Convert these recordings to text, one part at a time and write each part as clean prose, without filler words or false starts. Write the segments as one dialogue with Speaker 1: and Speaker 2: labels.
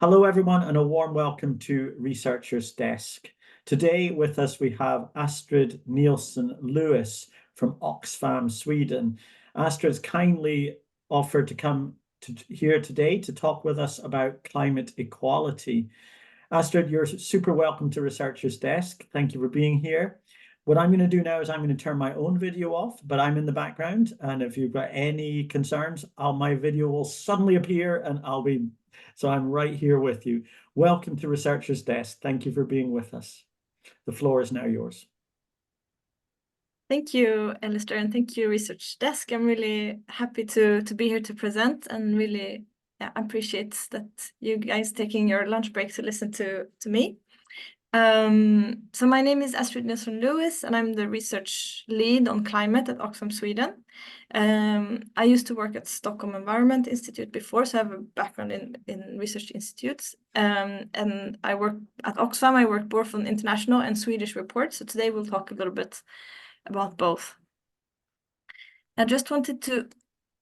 Speaker 1: Hello, everyone, and a warm welcome to Researcher's Desk. Today with us we have Astrid Nilsson Lewis from Oxfam, Sweden. Astrid has kindly offered to come here today to talk with us about climate equality. Astrid, you're super welcome to Researcher's Desk. Thank you for being here. What I'm going to do now is I'm going to turn my own video off, but I'm in the background. And if you've got any concerns, my video will suddenly appear and so I'm right here with you. Welcome to Researcher's Desk. Thank you for being with us. The floor is now yours.
Speaker 2: Thank you, Alasdair, and thank you, Research Desk. I'm really happy to be here to present and really appreciate that you guys taking your lunch break to listen to me. So my name is Astrid Nilsson Lewis, and I'm the research lead on climate at Oxfam, Sweden. I used to work at Stockholm Environment Institute before, so I have a background in research institutes. And I work at Oxfam. I work both on international and Swedish reports. So today we'll talk a little bit about both. I just wanted to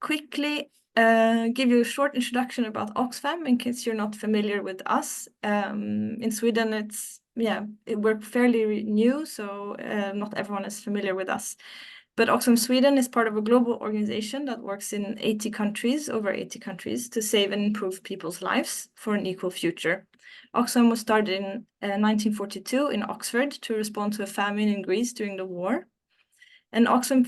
Speaker 2: quickly give you a short introduction about Oxfam in case you're not familiar with us. In Sweden, we're fairly new, so not everyone is familiar with us. But Oxfam Sweden is part of a global organization that works in over 80 countries, to save and improve people's lives for an equal future. Oxfam was started in 1942 in Oxford to respond to a famine in Greece during the war. And Oxfam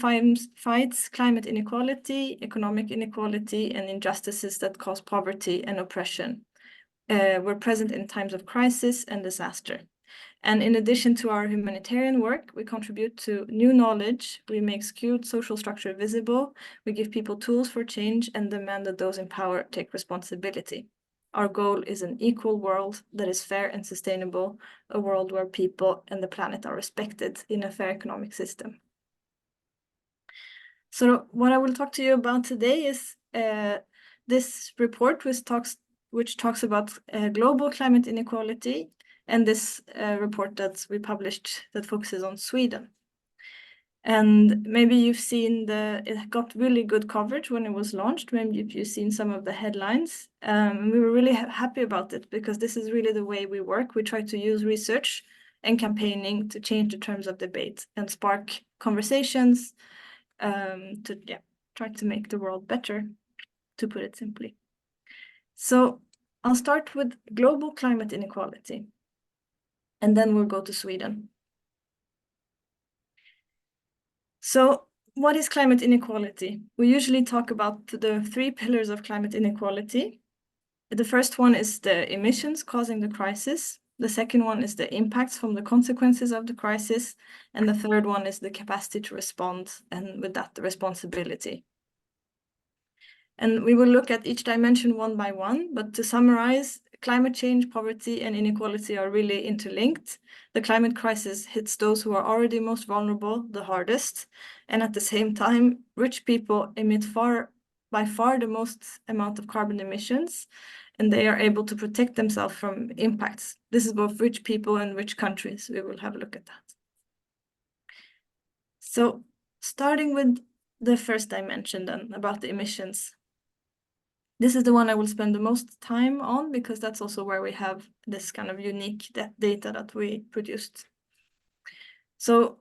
Speaker 2: fights climate inequality, economic inequality, and injustices that cause poverty and oppression. We're present in times of crisis and disaster. And in addition to our humanitarian work, we contribute to new knowledge, we make skewed social structure visible, we give people tools for change, and demand that those in power take responsibility. Our goal is an equal world that is fair and sustainable, a world where people and the planet are respected in a fair economic system. So what I will talk to you about today is this report which talks about global climate inequality, and this report that we published that focuses on Sweden. And maybe you've seen it got really good coverage when it was launched. Maybe you've seen some of the headlines. We were really happy about it because this is really the way we work. We try to use research and campaigning to change the terms of debate and spark conversations to try to make the world better, to put it simply. So I'll start with global climate inequality, and then we'll go to Sweden. So what is climate inequality? We usually talk about the 3 pillars of climate inequality. The first one is the emissions causing the crisis. The second one is the impacts from the consequences of the crisis. And the third one is the capacity to respond, and with that, the responsibility. And we will look at each dimension one by one, but to summarize, climate change, poverty, and inequality are really interlinked. The climate crisis hits those who are already most vulnerable the hardest, and at the same time, rich people emit by far the most amount of carbon emissions, and they are able to protect themselves from impacts. This is both rich people and rich countries. We will have a look at that. So starting with the first dimension then, about the emissions. This is the one I will spend the most time on because that's also where we have this kind of unique data that we produced. So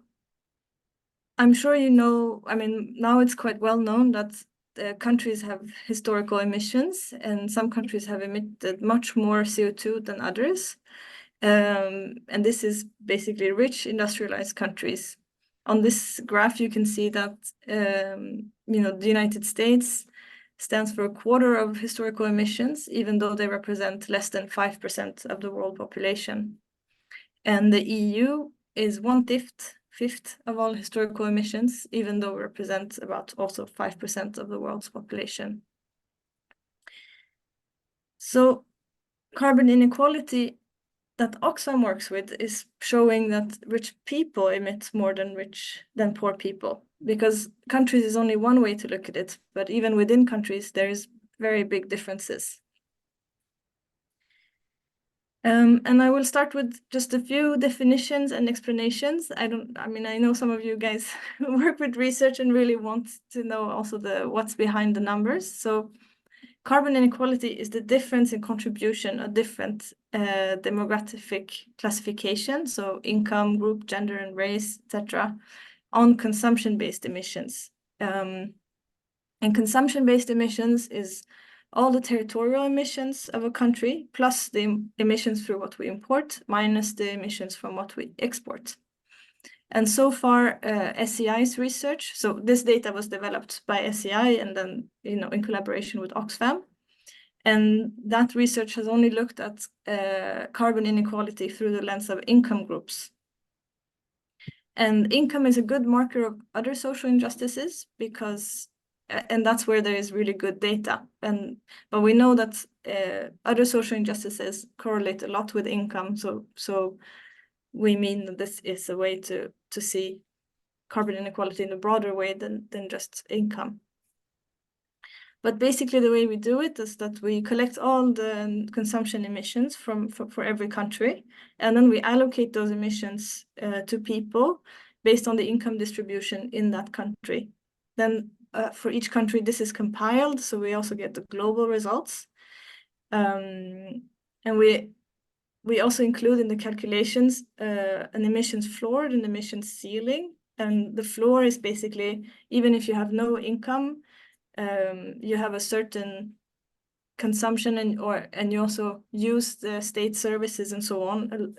Speaker 2: I'm sure you know, now it's quite well known that countries have historical emissions, and some countries have emitted much more CO2 than others. And this is basically rich industrialized countries. On this graph, you can see that the United States stands for a quarter of historical emissions, even though they represent less than 5% of the world population. And the EU is 1/5 of all historical emissions, even though it represents about also 5% of the world's population. So carbon inequality that Oxfam works with is showing that rich people emit more than poor people, because countries is only one way to look at it, but even within countries, there is very big differences. And I will start with just a few definitions and explanations. I know some of you guys work with research and really want to know also what's behind the numbers. So carbon inequality is the difference in contribution of different demographic classification, so income, group, gender, and race, etc., on consumption-based emissions. And consumption-based emissions is all the territorial emissions of a country, plus the emissions through what we import, minus the emissions from what we export. And so far, SEI's research, so this data was developed by SEI and then, in collaboration with Oxfam. And that research has only looked at carbon inequality through the lens of income groups. And income is a good marker of other social injustices because, and that's where there is really good data. But we know that other social injustices correlate a lot with income. So we mean that this is a way to see carbon inequality in a broader way than just income. But basically the way we do it is that we collect all the consumption emissions for every country, and then we allocate those emissions to people based on the income distribution in that country. Then for each country, this is compiled, so we also get the global results. And we also include in the calculations an emissions floor and an emissions ceiling. And the floor is basically, even if you have no income, you have a certain consumption and you also use the state services and so on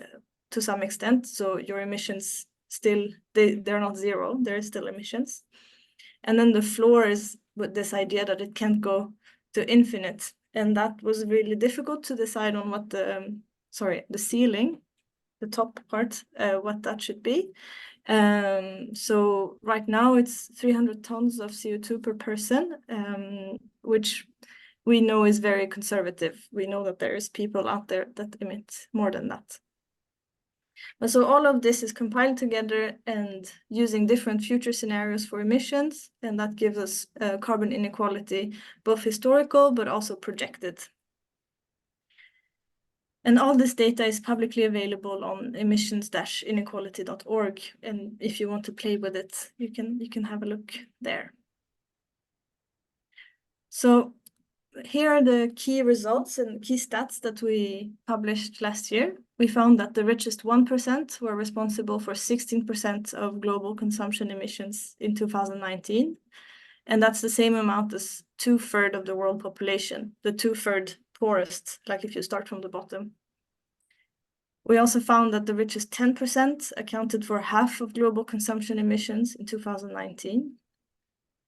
Speaker 2: to some extent. So your emissions still, they're not zero, there is still emissions. And then the floor is with this idea that it can't go to infinite. And that was really difficult to decide on what the ceiling, the top part, what that should be. So right now it's 300 tons of CO2 per person, which we know is very conservative. We know that there is people out there that emit more than that. But so all of this is compiled together and using different future scenarios for emissions, and that gives us carbon inequality, both historical but also projected. And all this data is publicly available on emissions-inequality.org. And if you want to play with it, you can have a look there. So here are the key results and key stats that we published last year. We found that the richest 1% were responsible for 16% of global consumption emissions in 2019. And that's the same amount as 2/3 of the world population, the 2/3 poorest, like if you start from the bottom. We also found that the richest 10% accounted for half of global consumption emissions in 2019.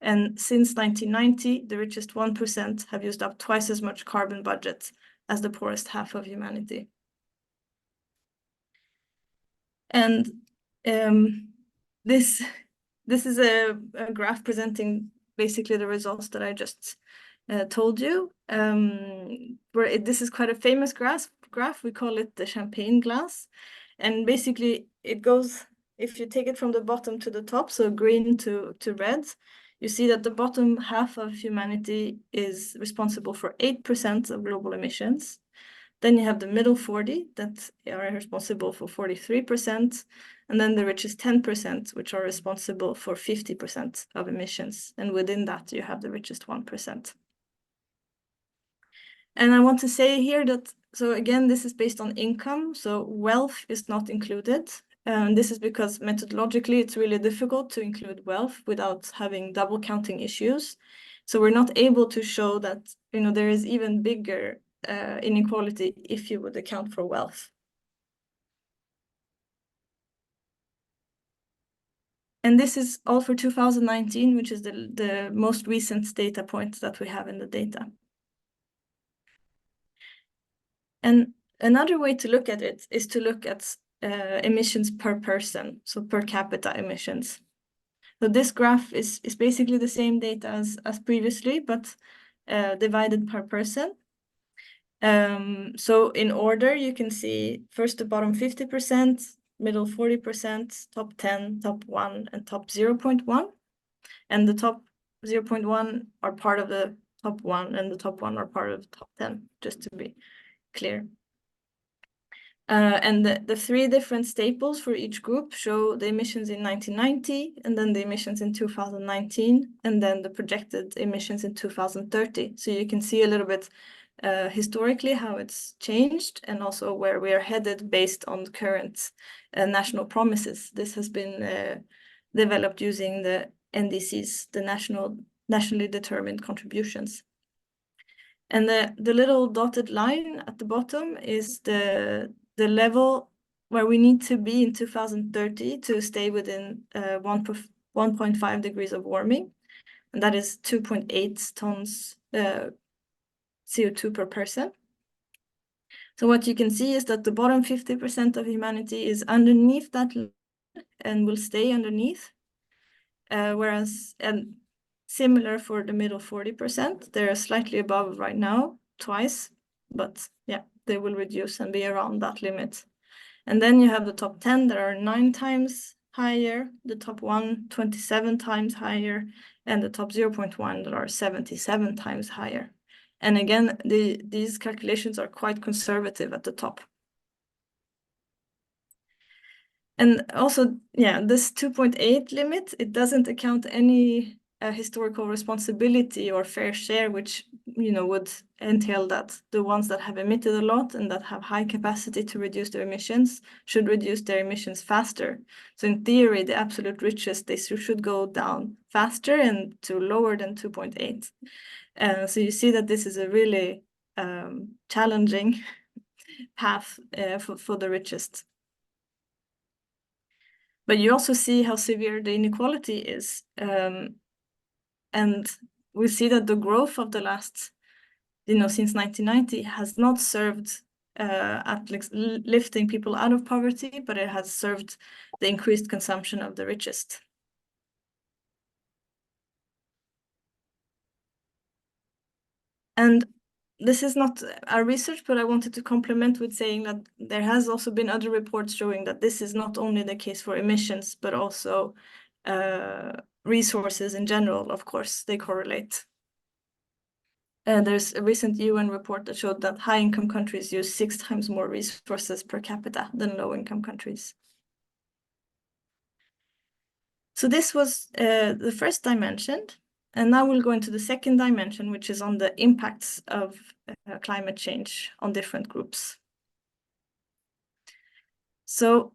Speaker 2: And since 1990, the richest 1% have used up twice as much carbon budget as the poorest half of humanity. And this is a graph presenting basically the results that I just told you. This is quite a famous graph. We call it the champagne glass. And basically it goes, if you take it from the bottom to the top, so green to red, you see that the bottom half of humanity is responsible for 8% of global emissions. Then you have the middle 40 that are responsible for 43%, and then the richest 10%, which are responsible for 50% of emissions. And within that, you have the richest 1%. And I want to say here that, so again, this is based on income, so wealth is not included. And this is because methodologically, it's really difficult to include wealth without having double counting issues. So we're not able to show that, there is even bigger inequality if you would account for wealth. And this is all for 2019, which is the most recent data point that we have in the data. And another way to look at it is to look at emissions per person, so per capita emissions. So this graph is basically the same data as previously, but divided per person. So in order, you can see first the bottom 50%, middle 40%, top 10, top 1, and top 0.1. And the top 0.1 are part of the top 1, and the top 1 are part of the top 10, just to be clear. And the three different staples for each group show the emissions in 1990, and then the emissions in 2019, and then the projected emissions in 2030. So you can see a little bit historically how it's changed, and also where we are headed based on current national promises. This has been developed using the NDCs, the nationally determined contributions. And the little dotted line at the bottom is the level where we need to be in 2030 to stay within 1.5 degrees of warming. And that is 2.8 tons CO2 per person. So what you can see is that the bottom 50% of humanity is underneath that and will stay underneath. Whereas, and similar for the middle 40%, they're slightly above right now, twice, but yeah, they will reduce and be around that limit. And then you have the top 10 that are 9 times higher, the top 1 27 times higher, and the top 0.1 that are 77 times higher. And again, these calculations are quite conservative at the top. And also, yeah, this 2.8 limit, it doesn't account any historical responsibility or fair share, which would entail that the ones that have emitted a lot and that have high capacity to reduce their emissions should reduce their emissions faster. So in theory, the absolute richest, they should go down faster and to lower than 2.8. So you see that this is a really challenging path for the richest. But you also see how severe the inequality is. And we see that the growth of the last, since 1990 has not served at lifting people out of poverty, but it has served the increased consumption of the richest. And this is not our research, but I wanted to complement with saying that there has also been other reports showing that this is not only the case for emissions, but also resources in general. Of course, they correlate. There's a recent UN report that showed that high-income countries use 6 times more resources per capita than low-income countries. So this was the first dimension. And now we'll go into the second dimension, which is on the impacts of climate change on different groups. So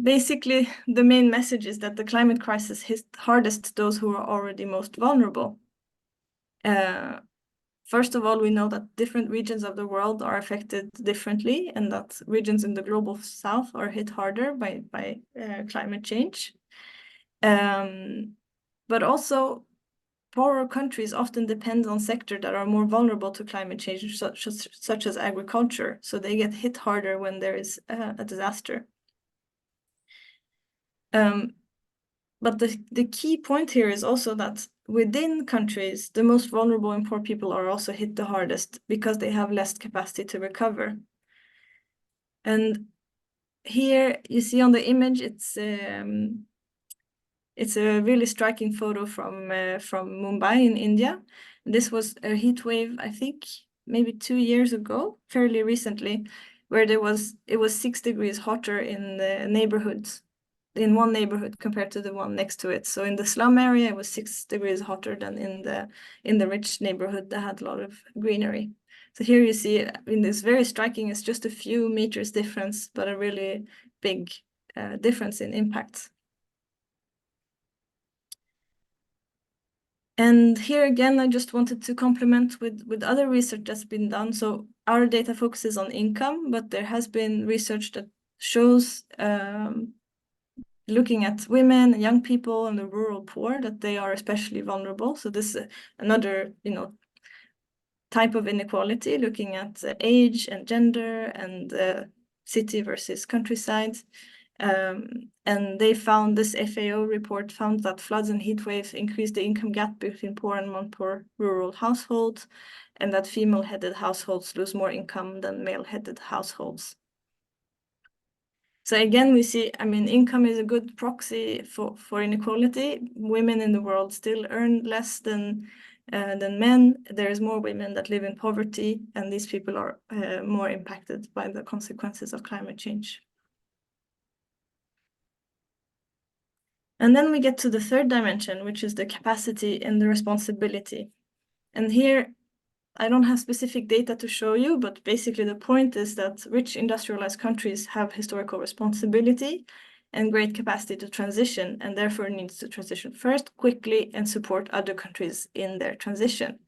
Speaker 2: basically, the main message is that the climate crisis hits hardest those who are already most vulnerable. First of all, we know that different regions of the world are affected differently, and that regions in the global south are hit harder by climate change. But also, poorer countries often depend on sectors that are more vulnerable to climate change, such as agriculture. So they get hit harder when there is a disaster. But the key point here is also that within countries, the most vulnerable and poor people are also hit the hardest because they have less capacity to recover. And here you see on the image, it's a really striking photo from Mumbai in India. This was a heat wave, I think, maybe 2 years ago, fairly recently, where it was 6 degrees hotter in the neighborhoods, in one neighborhood compared to the one next to it. So in the slum area, it was 6 degrees hotter than in the rich neighborhood that had a lot of greenery. So here you see, it's very striking. It's just a few meters difference, but a really big difference in impact. And here again, I just wanted to complement with other research that's been done. So our data focuses on income, but there has been research that shows looking at women and young people and the rural poor, that they are especially vulnerable. So this is another, type of inequality, looking at age and gender and city versus countryside. And they found, this FAO report found that floods and heat waves increase the income gap between poor and non-poor rural households, and that female-headed households lose more income than male-headed households. So again, we see, income is a good proxy for inequality. Women in the world still earn less than than men. There is more women that live in poverty, and these people are more impacted by the consequences of climate change. And then we get to the third dimension, which is the capacity and the responsibility. And here, I don't have specific data to show you, but basically the point is that rich industrialized countries have historical responsibility and great capacity to transition, and therefore needs to transition first, quickly, and support other countries in their transition.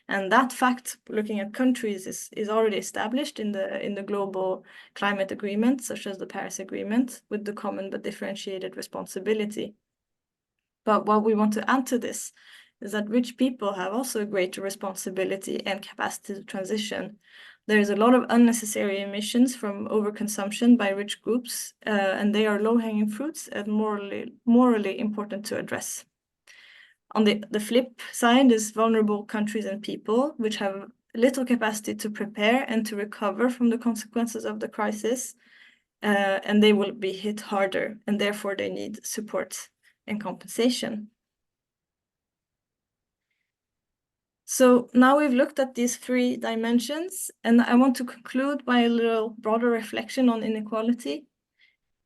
Speaker 2: And that fact, looking at countries, is already established in the global climate agreements, such as the Paris Agreement, with the common but differentiated responsibility. But what we want to add to this is that rich people have also a greater responsibility and capacity to transition. There is a lot of unnecessary emissions from overconsumption by rich groups, and they are low-hanging fruits and morally important to address. On the flip side is vulnerable countries and people, which have little capacity to prepare and to recover from the consequences of the crisis, and they will be hit harder, and therefore they need support and compensation. So now we've looked at these three dimensions, and I want to conclude by a little broader reflection on inequality.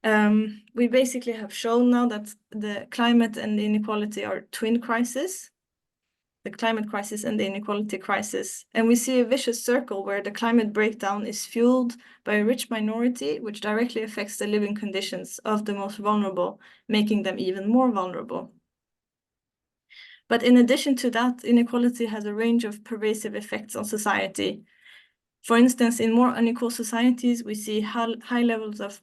Speaker 2: We basically have shown now that the climate and the inequality are twin crises, the climate crisis and the inequality crisis. And we see a vicious circle where the climate breakdown is fueled by a rich minority, which directly affects the living conditions of the most vulnerable, making them even more vulnerable. But in addition to that, inequality has a range of pervasive effects on society. For instance, in more unequal societies, we see high levels of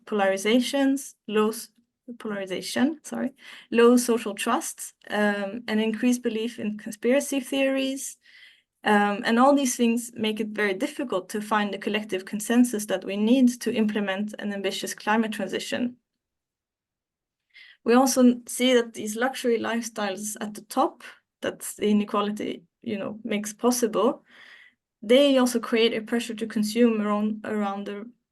Speaker 2: low social trust, and increased belief in conspiracy theories. And all these things make it very difficult to find the collective consensus that we need to implement an ambitious climate transition. We also see that these luxury lifestyles at the top, that the inequality, makes possible, they also create a pressure to consume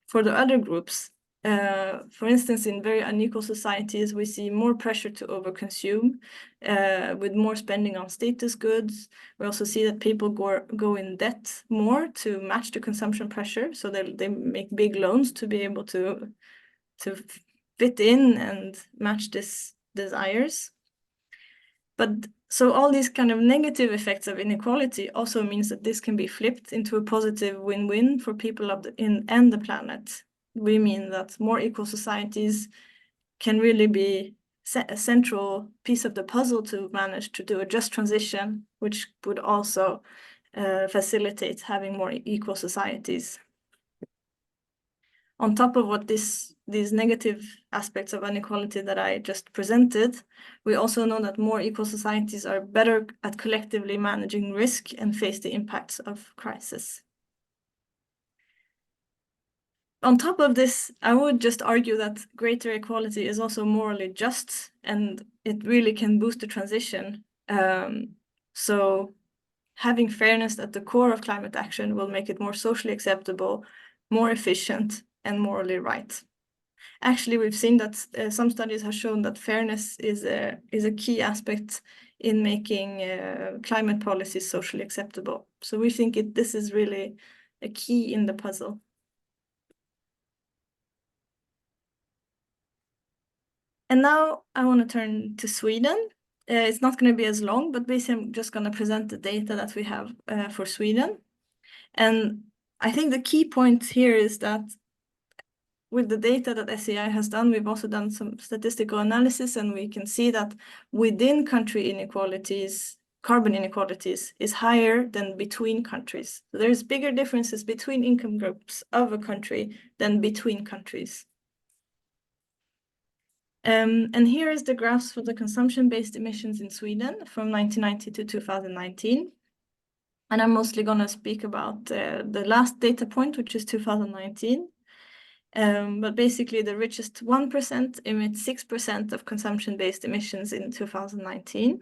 Speaker 2: for the other groups. For instance, in very unequal societies, we see more pressure to overconsume, with more spending on status goods. We also see that people go in debt more to match the consumption pressure, so they make big loans to be able to fit in and match these desires. But so all these kind of negative effects of inequality also means that this can be flipped into a positive win-win for people and the planet. We mean that more equal societies can really be a central piece of the puzzle to manage to do a just transition, which would also facilitate having more equal societies. On top of what these negative aspects of inequality that I just presented, we also know that more equal societies are better at collectively managing risk and face the impacts of crisis. On top of this, I would just argue that greater equality is also morally just, and it really can boost the transition. So having fairness at the core of climate action will make it more socially acceptable, more efficient, and morally right. Actually, we've seen that some studies have shown that fairness is a key aspect in making climate policies socially acceptable. So we think this is really a key in the puzzle. And now I want to turn to Sweden. It's not going to be as long, but basically I'm just going to present the data that we have for Sweden. And I think the key point here is that with the data that SEI has done, we've also done some statistical analysis, and we can see that within country inequalities, carbon inequalities is higher than between countries. So there's bigger differences between income groups of a country than between countries. And here is the graphs for the consumption-based emissions in Sweden from 1990 to 2019. And I'm mostly going to speak about the last data point, which is 2019. But basically, the richest 1% emit 6% of consumption-based emissions in 2019,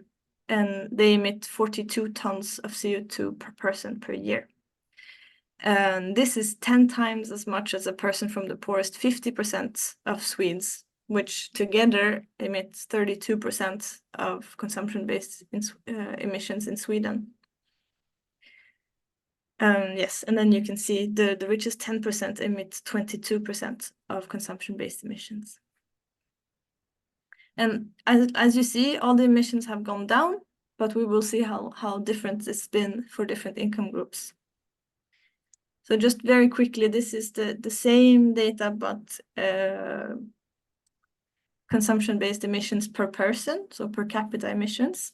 Speaker 2: and they emit 42 tons of CO2 per person per year. And this is 10 times as much as a person from the poorest 50% of Swedes, which together emits 32% of consumption-based emissions in Sweden. Yes, and then you can see the richest 10% emit 22% of consumption-based emissions. And as you see, all the emissions have gone down, but we will see how different it's been for different income groups. So just very quickly, this is the same data, but consumption-based emissions per person, so per capita emissions.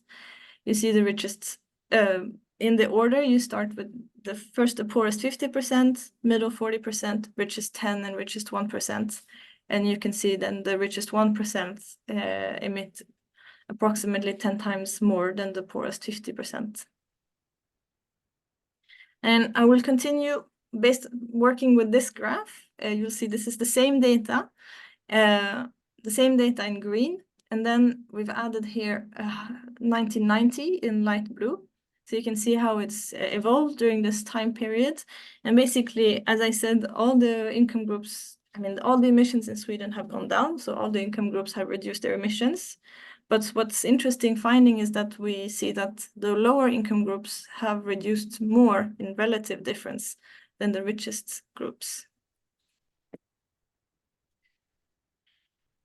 Speaker 2: You see the richest, in the order, you start with the poorest 50%, middle 40%, richest 10%, and richest 1%. And you can see then the richest 1% emit approximately 10 times more than the poorest 50%. And I will continue working with this graph. You'll see this is the same data in green. And then we've added here 1990 in light blue. So you can see how it's evolved during this time period. And basically, as I said, all the income groups, all the emissions in Sweden have gone down. So all the income groups have reduced their emissions. But what's interesting finding is that we see that the lower income groups have reduced more in relative difference than the richest groups.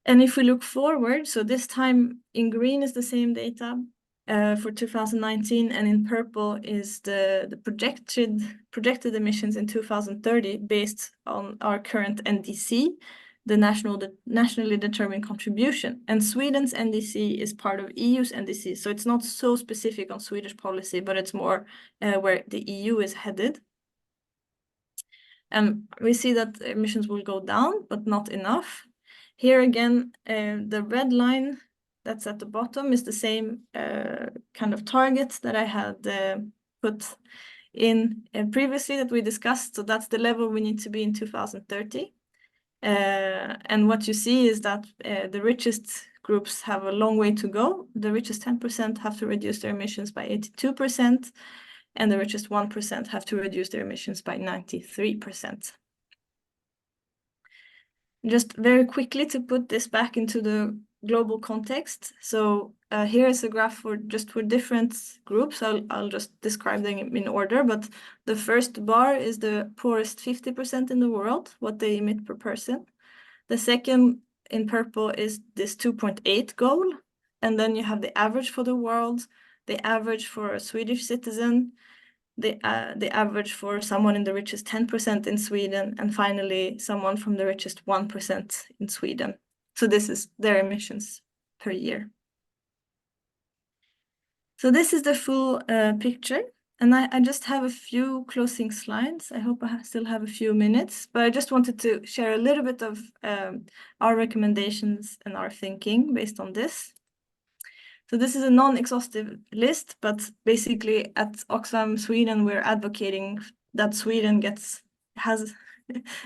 Speaker 2: And if we look forward, so this time in green is the same data for 2019, and in purple is the projected emissions in 2030 based on our current NDC, the nationally determined contribution. And Sweden's NDC is part of EU's NDC, so it's not so specific on Swedish policy, but it's more where the EU is headed. We see that emissions will go down, but not enough. Here again, the red line that's at the bottom is the same kind of target that I had put in previously that we discussed. So that's the level we need to be in 2030. And what you see is that the richest groups have a long way to go. The richest 10% have to reduce their emissions by 82%, and the richest 1% have to reduce their emissions by 93%. Just very quickly to put this back into the global context. So here is a graph for different groups. I'll just describe them in order, but the first bar is the poorest 50% in the world, what they emit per person. The second in purple is this 2.8 goal. And then you have the average for the world, the average for a Swedish citizen, the average for someone in the richest 10% in Sweden, and finally someone from the richest 1% in Sweden. So this is their emissions per year. So this is the full picture, and I just have a few closing slides. I hope I still have a few minutes, but I just wanted to share a little bit of our recommendations and our thinking based on this. So this is a non-exhaustive list, but basically at Oxfam Sweden, we're advocating that Sweden has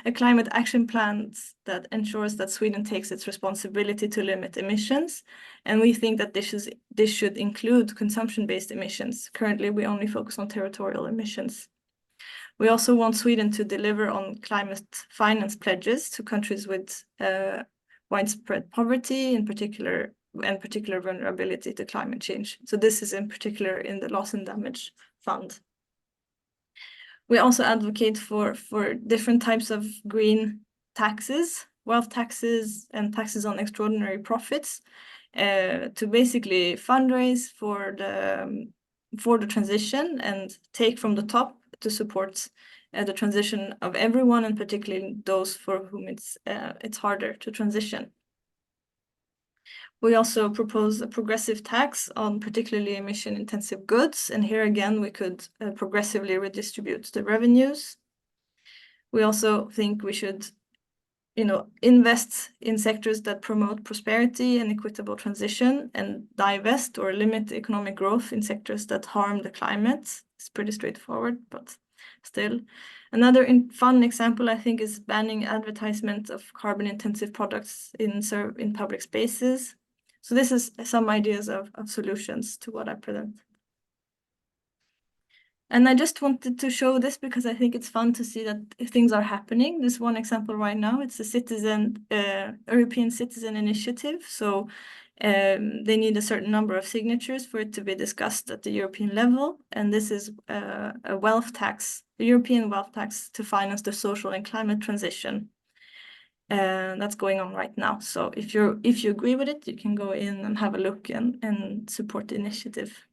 Speaker 2: a climate action plan that ensures that Sweden takes its responsibility to limit emissions. And we think that this should include consumption-based emissions. Currently, we only focus on territorial emissions. We also want Sweden to deliver on climate finance pledges to countries with widespread poverty, in particular vulnerability to climate change. So this is in particular in the loss and damage fund. We also advocate for different types of green taxes, wealth taxes, and taxes on extraordinary profits to basically fundraise for the transition and take from the top to support the transition of everyone, and particularly those for whom it's harder to transition. We also propose a progressive tax on particularly emission-intensive goods, and here again we could progressively redistribute the revenues. We also think we should, invest in sectors that promote prosperity and equitable transition, and divest or limit economic growth in sectors that harm the climate. It's pretty straightforward, but still. Another fun example, I think, is banning advertisement of carbon-intensive products in public spaces. So this is some ideas of solutions to what I present. And I just wanted to show this because I think it's fun to see that things are happening. This one example right now, it's a European Citizen Initiative. So They need a certain number of signatures for it to be discussed at the European level, and this is a wealth tax, a European wealth tax to finance the social and climate transition. That's going on right now. So if you agree with it, you can go in and have a look and support the initiative.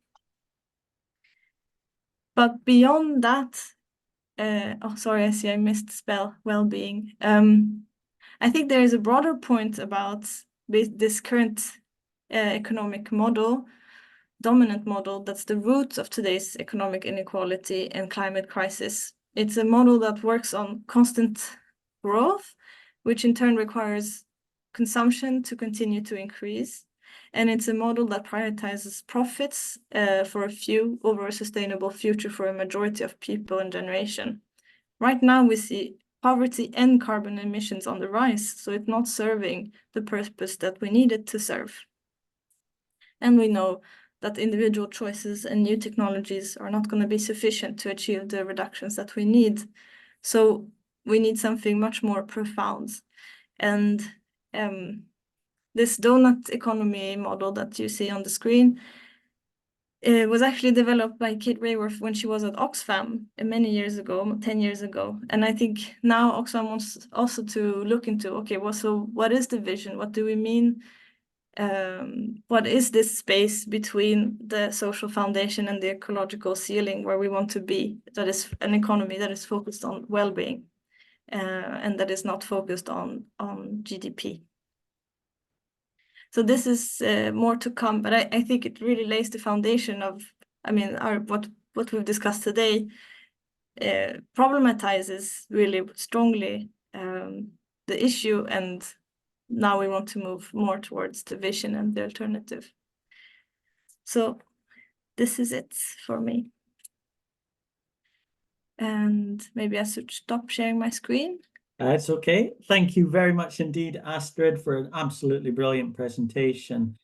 Speaker 2: But beyond that, oh, sorry, I see I missed spell well-being. I think there is a broader point about this current economic model, dominant model, that's the root of today's economic inequality and climate crisis. It's a model that works on constant growth, which in turn requires consumption to continue to increase. And it's a model that prioritizes profits for a few over a sustainable future for a majority of people and generation. Right now, we see poverty and carbon emissions on the rise, so it's not serving the purpose that we need it to serve. And we know that individual choices and new technologies are not going to be sufficient to achieve the reductions that we need. So we need something much more profound. And this donut economy model that you see on the screen, it was actually developed by Kate Raworth when she was at Oxfam many years ago, 10 years ago. And I think now Oxfam wants also to look into, okay, well, so what is the vision? What do we mean? What is this space between the social foundation and the ecological ceiling where we want to be? That is an economy that is focused on well-being and that is not focused on GDP. So this is more to come, but I think it really lays the foundation of, I mean, what we've discussed today problematizes really strongly the issue, and now we want to move more towards the vision and the alternative. So this is it for me. And maybe I should stop sharing my screen.
Speaker 1: It's okay. Thank you very much indeed, Astrid, for an absolutely brilliant presentation.